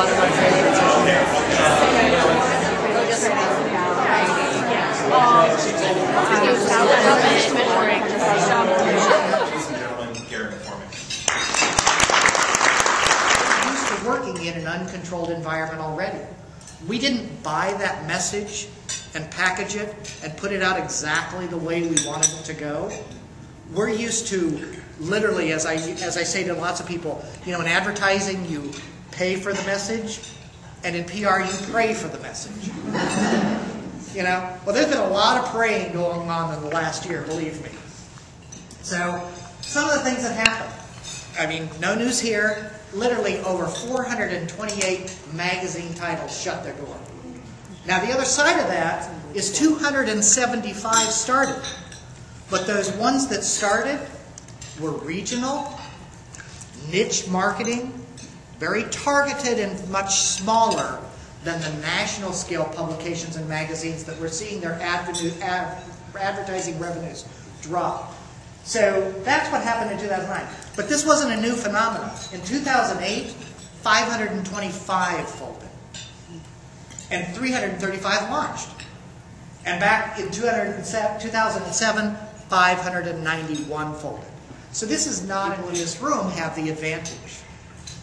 one of my favorites. Working in an uncontrolled environment already. We didn't buy that message and package it and put it out exactly the way we wanted it to go. We're used to literally, as I say to lots of people, you know, in advertising you pay for the message, and in PR you pray for the message. You know? Well, there's been a lot of praying going on in the last year, believe me. So, some of the things that happened. I mean, no news here. Literally over 428 magazine titles shut their door. Now the other side of that is 275 started. But those ones that started were regional, niche marketing, very targeted and much smaller than the national scale publications and magazines that we're seeing their advertising revenues drop. So that's what happened in 2009. But this wasn't a new phenomenon. In 2008, 525 folded. And 335 launched. And back in 2007, 591 folded. So this is not in this room have the advantage.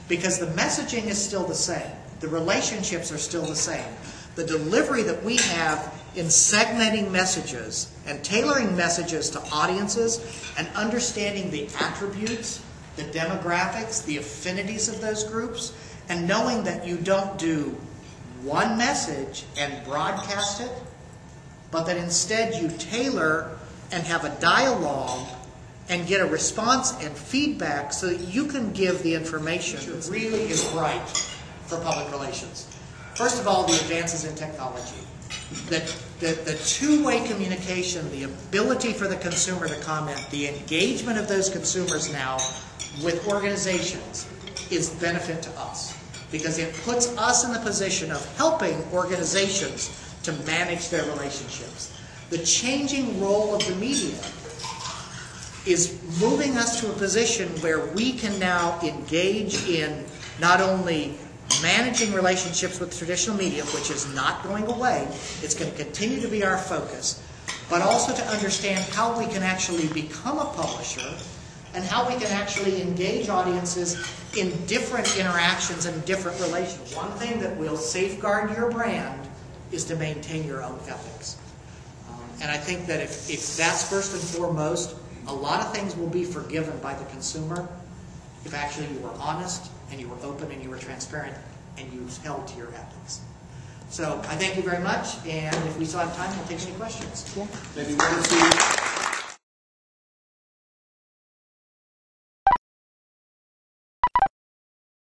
Because the messaging is still the same. The relationships are still the same. The delivery that we have in segmenting messages and tailoring messages to audiences and understanding the attributes, the demographics, the affinities of those groups, and knowing that you don't do one message and broadcast it, but that instead you tailor and have a dialogue and get a response and feedback so that you can give the information that really is right for public relations. First of all, the advances in technology. The two-way communication, the ability for the consumer to comment, the engagement of those consumers now with organizations is benefit to us. Because it puts us in the position of helping organizations to manage their relationships. The changing role of the media is moving us to a position where we can now engage in not only managing relationships with traditional media, which is not going away, it's going to continue to be our focus, but also to understand how we can actually become a publisher and how we can actually engage audiences in different interactions and different relations. One thing that will safeguard your brand is to maintain your own ethics. And I think that if that's first and foremost, a lot of things will be forgiven by the consumer if actually you were honest and you were open and you were transparent and you held to your ethics. So I thank you very much, and if we still have time, we'll take any questions. Maybe one or two.